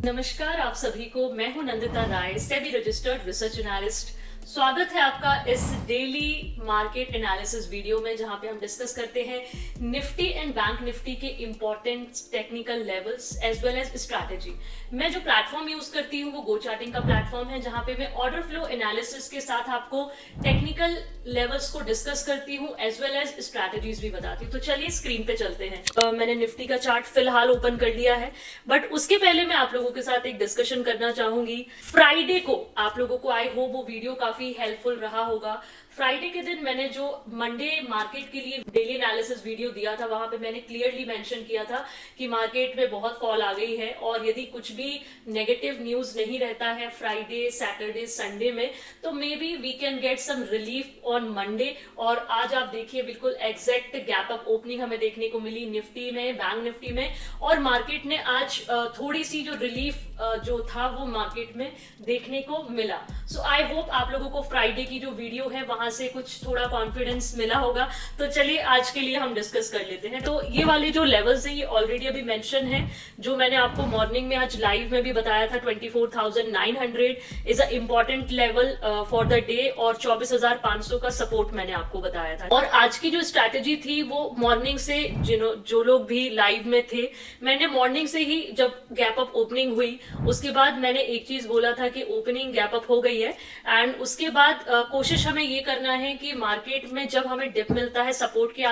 नमस्कार आप सभी को, मैं हूं नंदिता राय, सेबी रजिस्टर्ड रिसर्च एनालिस्ट। स्वागत है आपका इस डेली मार्केट एनालिसिस वीडियो में, जहां पे हम डिस्कस करते हैं निफ्टी एंड बैंक निफ्टी के important technical levels as well as strategy. मैं जो प्लेटफॉर्म यूज करती हूँ वो गो चार्टिंग का प्लेटफॉर्म है, जहां पे मैं ऑर्डर फ्लो एनालिसिस के साथ आपको टेक्निकल लेवल्स को डिस्कस करती हूँ एज वेल एज स्ट्रैटेजीज भी बताती हूँ। तो चलिए स्क्रीन पे चलते हैं। मैंने निफ्टी का चार्ट फिलहाल ओपन कर लिया है, बट उसके पहले मैं आप लोगों के साथ एक डिस्कशन करना चाहूंगी। फ्राइडे को आप लोगों को आई होप वो वीडियो काफी हेल्पफुल रहा होगा। फ्राइडे के दिन मैंने जो मंडे मार्केट के लिए डेली एनालिसिस वीडियो दिया था, वहां पे मैंने क्लियरली मेंशन किया था कि मार्केट में बहुत फॉल आ गई है, और यदि कुछ भी नेगेटिव न्यूज नहीं रहता है फ्राइडे सैटरडे संडे में, तो may be we can get some relief on Monday. और आज आप देखिए बिल्कुल एग्जैक्ट गैप अप ओपनिंग हमें देखने को मिली निफ्टी में, बैंक निफ्टी में, और मार्केट ने आज थोड़ी सी जो रिलीफ जो था वो मार्केट में देखने को मिला। सो आई होप आप लोगों को फ्राइडे की जो वीडियो है वहां से कुछ थोड़ा कॉन्फिडेंस मिला होगा। तो चलिए आज के लिए हम डिस्कस कर लेते हैं। तो ये वाले जो लेवल्स है ये ऑलरेडी अभी मेंशन है, जो मैंने आपको मॉर्निंग में आज लाइव में भी बताया था। 24,900 is a important level for the day, और 24,500 का सपोर्ट मैंने आपको बताया था। और आज की जो स्ट्रैटेजी थी वो मॉर्निंग से जो लोग भी लाइव में थे, मैंने मॉर्निंग से ही जब गैप अप ओपनिंग हुई उसके बाद मैंने एक चीज बोला था कि ओपनिंग गैप अप हो गई है, एंड उसके बाद कोशिश हमें ये करना है कि मार्केट में जब हमें डिप मिलता है सपोर्ट के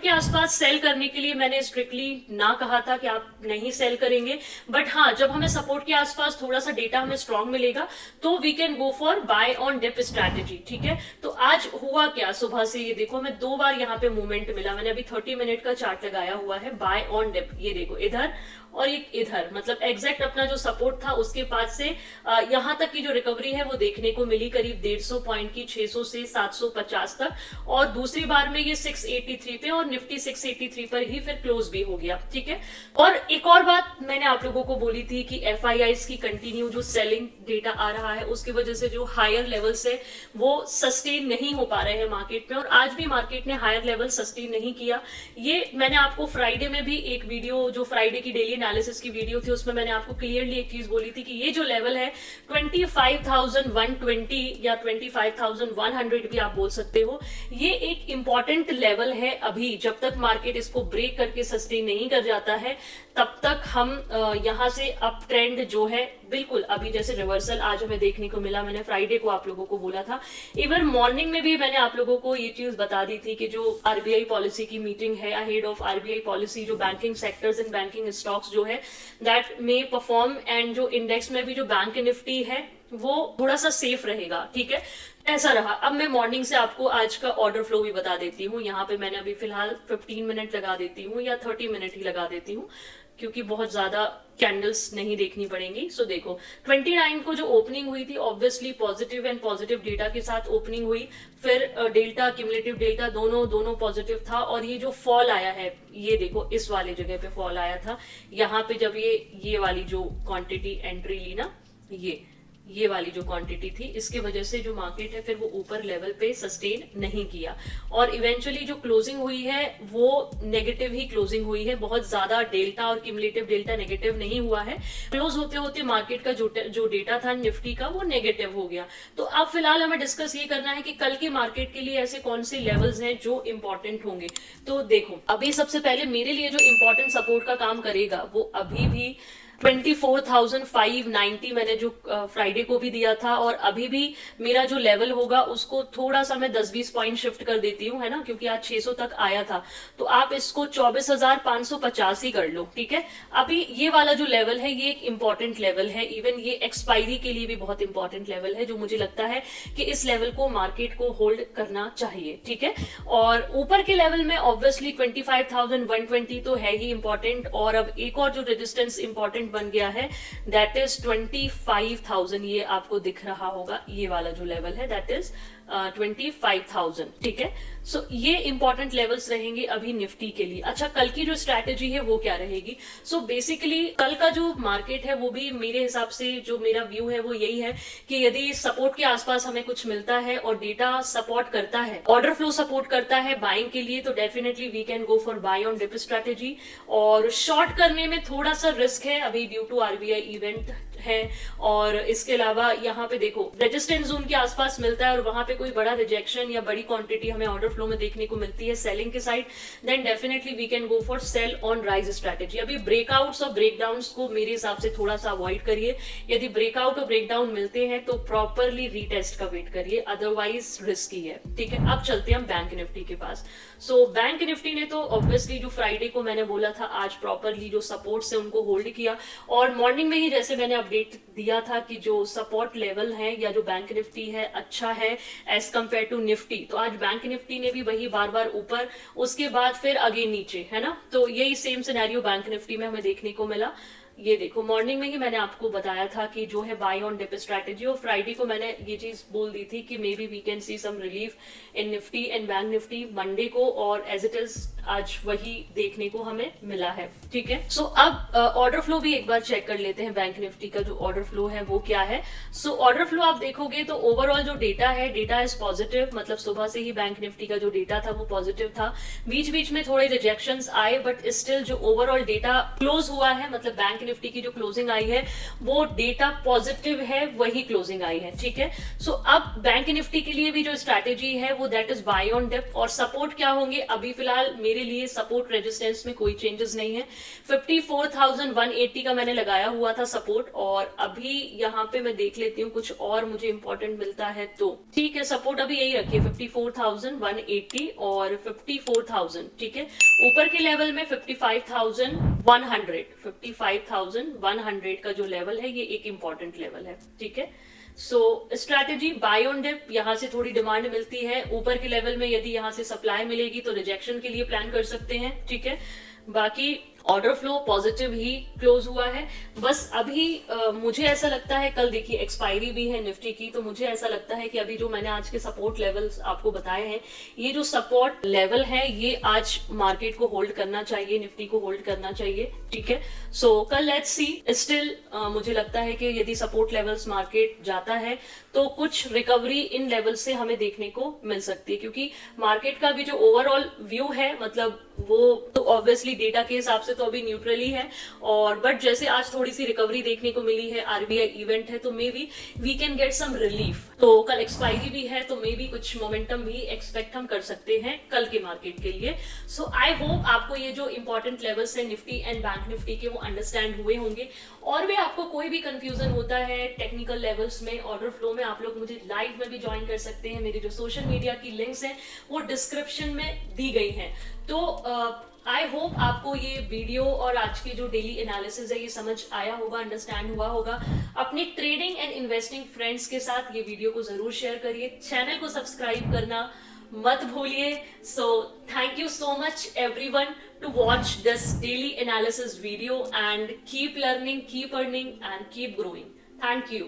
आसपास सेल करने के लिए मैंने स्ट्रिक्टली ना कहा था कि आप नहीं सेल करेंगे, बट हाँ जब हमें सपोर्ट के आसपास थोड़ा सा डेटा हमें स्ट्रांग मिलेगा तो we can go for buy on dip strategy. ठीक है, तो आज हुआ क्या, सुबह से ये देखो हमें दो बार यहाँ पे मूवमेंट मिला। मैंने अभी 30 मिनट का चार्ट लगाया हुआ है बाय ऑन डिप, ये देखो इधर और एक इधर, मतलब एग्जैक्ट अपना जो सपोर्ट था उसके पास से यहां तक की जो रिकवरी है वो देखने को मिली, करीब 150 पॉइंट की, 600 से 750 तक। और दूसरी बार में ये 683 पे, और निफ्टी 683 पर ही फिर क्लोज भी हो गया। ठीक है, और एक और बात मैंने आप लोगों को बोली थी कि एफआईआईज की कंटिन्यू जो सेलिंग डेटा आ रहा है उसकी वजह से जो हायर लेवल से वो सस्टेन नहीं हो पा रहे हैं मार्केट में, और आज भी मार्केट ने हायर लेवल सस्टेन नहीं किया। ये मैंने आपको फ्राइडे में भी एक वीडियो, जो फ्राइडे की डेली एनालिसिस की वीडियो थी, उसमें मैंने आपको क्लियरली एक चीज बोली थी कि ये जो लेवल है 25,120 या 25,100 भी आप बोल सकते हो, ये एक इंपॉर्टेंट लेवल है। अभी जब तक मार्केट इसको ब्रेक करके सस्टेन नहीं कर जाता है तब तक हम यहां से अप ट्रेंड जो है, बिल्कुल अभी जैसे रिवर्सल आज हमें देखने को मिला, मैंने फ्राइडे को आप लोगों को बोला था। इवन मॉर्निंग में भी मैंने आप लोगों को ये चीज बता दी थी कि जो आरबीआई पॉलिसी की मीटिंग है, अहेड ऑफ आरबीआई पॉलिसी, जो banking sectors and banking stocks जो है दैट मे परफॉर्म, एंड जो इंडेक्स में भी जो बैंक निफ्टी है वो थोड़ा सा सेफ रहेगा। ठीक है, ऐसा रहा। अब मैं मॉर्निंग से आपको आज का ऑर्डर फ्लो भी बता देती हूँ। यहाँ पे मैंने अभी फिलहाल 15 मिनट लगा देती हूँ, या 30 मिनट ही लगा देती हूँ, क्योंकि बहुत ज्यादा कैंडल्स नहीं देखनी पड़ेंगी। सो देखो 29 को जो ओपनिंग हुई थी, obviously positive and positive data के साथ ओपनिंग हुई, फिर डेल्टा, क्यूमुलेटिव डेल्टा दोनों पॉजिटिव था, और ये जो फॉल आया है ये देखो इस वाले जगह पे फॉल आया था। यहाँ पे जब ये वाली जो क्वांटिटी एंट्री ली ना, ये वाली जो क्वांटिटी थी, इसके वजह से जो मार्केट है फिर वो ऊपर लेवल पे सस्टेन नहीं किया, और इवेंचुअली जो क्लोजिंग हुई है वो नेगेटिव ही क्लोजिंग हुई है। बहुत ज्यादा डेल्टा और क्यूमुलेटिव डेल्टा नेगेटिव नहीं हुआ है। क्लोज होते होते मार्केट का जो डेटा था निफ्टी का वो नेगेटिव हो गया। तो अब फिलहाल हमें डिस्कस ये करना है कि कल के मार्केट के लिए ऐसे कौन से लेवल्स हैं जो इंपॉर्टेंट होंगे। तो देखो अभी सबसे पहले मेरे लिए जो इंपॉर्टेंट सपोर्ट का काम करेगा वो अभी भी 24,590 मैंने जो फ्राइडे को भी दिया था, और अभी भी मेरा जो लेवल होगा उसको थोड़ा सा मैं 10-20 पॉइंट शिफ्ट कर देती हूँ, है ना, क्योंकि आज 600 तक आया था, तो आप इसको 24,550 ही कर लो। ठीक है, अभी ये वाला जो लेवल है ये एक इंपॉर्टेंट लेवल है, इवन ये एक्सपायरी के लिए भी बहुत इंपॉर्टेंट लेवल है, जो मुझे लगता है कि इस लेवल को मार्केट को होल्ड करना चाहिए। ठीक है, और ऊपर के लेवल में ऑब्वियसली 25,120 तो है ही इंपॉर्टेंट, और अब एक और जो रेजिस्टेंस इंपॉर्टेंट बन गया है दैट इज 25,000, ये आपको दिख रहा होगा, ये वाला जो लेवल है दैट इज 25,000, ठीक है। सो ये इंपॉर्टेंट लेवल्स रहेंगे अभी निफ्टी के लिए। अच्छा, कल की जो स्ट्रैटेजी है वो क्या रहेगी? सो बेसिकली कल का जो मार्केट है वो भी मेरे हिसाब से, जो मेरा व्यू है वो यही है कि यदि सपोर्ट के आसपास हमें कुछ मिलता है और डेटा सपोर्ट करता है, ऑर्डर फ्लो सपोर्ट करता है बाइंग के लिए, तो definitely we can go for buy on dip strategy. और शॉर्ट करने में थोड़ा सा रिस्क है अभी ड्यू टू आरबीआई इवेंट है। और इसके अलावा यहाँ पे देखो रेजिस्टेंस जोन के आसपास मिलता है और वहां पे कोई बड़ा रिजेक्शन या बड़ी क्वांटिटी हमें ऑर्डर फ्लो में देखने को मिलती है सेलिंग के side, then definitely we can go for sell on rise strategy. अभी ब्रेकआउट्स और ब्रेकडाउन्स को मेरे हिसाब से थोड़ा सा अवॉइड करिए। यदि ब्रेकआउट और ब्रेकडाउन मिलते हैं तो प्रॉपरली रीटेस्ट का वेट करिए, अदरवाइज रिस्की है, ठीक है। अब चलते हैं हम बैंक निफ्टी के पास। सो बैंक निफ्टी ने तो ऑब्वियसली जो फ्राइडे को मैंने बोला था आज प्रॉपरली जो सपोर्ट से उनको होल्ड किया, और मॉर्निंग में ही जैसे मैंने अपडेट दिया था कि जो सपोर्ट लेवल है या जो बैंक निफ्टी है अच्छा है एज कंपेयर टू निफ्टी, तो आज बैंक निफ्टी ने भी वही बार बार ऊपर, उसके बाद फिर अगेन नीचे, है ना। तो यही सेम सिनेरियो बैंक निफ्टी में हमें देखने को मिला। ये देखो मॉर्निंग में ही मैंने आपको बताया था कि जो है बाय ऑन डिप स्ट्रैटेजी, और फ्राइडे को मैंने ये चीज बोल दी थी कि maybe we can see some relief in Nifty and bank Nifty Monday को, और एज इट इज आज वही देखने को हमें मिला है, ठीक है। सो अब ऑर्डर फ्लो भी एक बार चेक कर लेते हैं बैंक निफ्टी का जो ऑर्डर फ्लो है वो क्या है। सो ऑर्डर फ्लो आप देखोगे तो ओवरऑल जो डेटा है, डेटा इज पॉजिटिव, मतलब सुबह से ही बैंक निफ्टी का जो डेटा था वो पॉजिटिव था। बीच बीच में थोड़े रिजेक्शंस आए, बट स्टिल जो ओवरऑल डेटा क्लोज हुआ है, मतलब बैंक निफ्टी की जो क्लोजिंग आई है वो डेटा पॉजिटिव है, वही क्लोजिंग आई है, ठीक है। सो अब बैंक निफ्टी के लिए भी जो स्ट्रैटेजी है वो that is buy on dip, और सपोर्ट क्या होंगे अभी फिलहाल मेरे लिए सपोर्ट रेजिस्टेंस में कोई चेंजेस नहीं है। 54,180 का मैंने लगाया हुआ था सपोर्ट, और अभी यहाँ पे मैं देख लेती हूँ कुछ और मुझे इंपॉर्टेंट मिलता है तो ठीक है। सपोर्ट अभी यही रखिए 54,180 और 54,000, ठीक है। ऊपर के लेवल में 55,100 का जो लेवल है ये एक इंपॉर्टेंट लेवल है, ठीक है। सो स्ट्रैटेजी बाय ऑन डिप, यहां से थोड़ी डिमांड मिलती है ऊपर के लेवल में, यदि यहां से सप्लाई मिलेगी तो रिजेक्शन के लिए प्लान कर सकते हैं, ठीक है। बाकी ऑर्डर फ्लो पॉजिटिव ही क्लोज हुआ है। बस अभी मुझे ऐसा लगता है, कल देखिए एक्सपायरी भी है निफ्टी की, तो मुझे ऐसा लगता है कि अभी जो मैंने आज के सपोर्ट लेवल्स आपको बताए हैं, ये जो सपोर्ट लेवल है ये आज मार्केट को होल्ड करना चाहिए, निफ्टी को होल्ड करना चाहिए, ठीक है। सो कल लेट्स सी। स्टिल मुझे लगता है कि यदि सपोर्ट लेवल्स मार्केट जाता है तो कुछ रिकवरी इन लेवल से हमें देखने को मिल सकती है, क्योंकि मार्केट का भी जो ओवरऑल व्यू है, मतलब वो तो ऑब्वियसली डेटा के हिसाब से तो अभी न्यूट्रल ही है, और बट जैसे आज थोड़ी सी रिकवरी देखने को मिली है, आरबीआई इवेंट है, तो may be we can get some relief. तो कल एक्सपायरी भी है तो मे बी कुछ मोमेंटम भी एक्सपेक्ट हम कर सकते हैं कल के मार्केट के लिए। सो आई होप आपको ये जो इंपॉर्टेंट लेवल्स है निफ्टी एंड बैंक निफ्टी के वो अंडरस्टैंड हुए होंगे, और भी आपको कोई भी कंफ्यूजन होता है टेक्निकल लेवल्स में, ऑर्डर फ्लो में, आप लोग मुझे लाइव में भी ज्वाइन कर सकते हैं। मेरी जो सोशल मीडिया की लिंक्स हैं वो डिस्क्रिप्शन में दी गई हैं। तो आई होप आपको ये वीडियो और आज की जो डेली एनालिसिस है ये समझ आया होगा, अंडरस्टैंड हुआ होगा। अपने ट्रेडिंग एंड इन्वेस्टिंग फ्रेंड्स के साथ ये वीडियो को जरूर शेयर करिए, चैनल को सब्सक्राइब करना मत भूलिए। So thank you so much everyone to watch this daily analysis video, and keep learning, keep earning and keep growing. Thank you.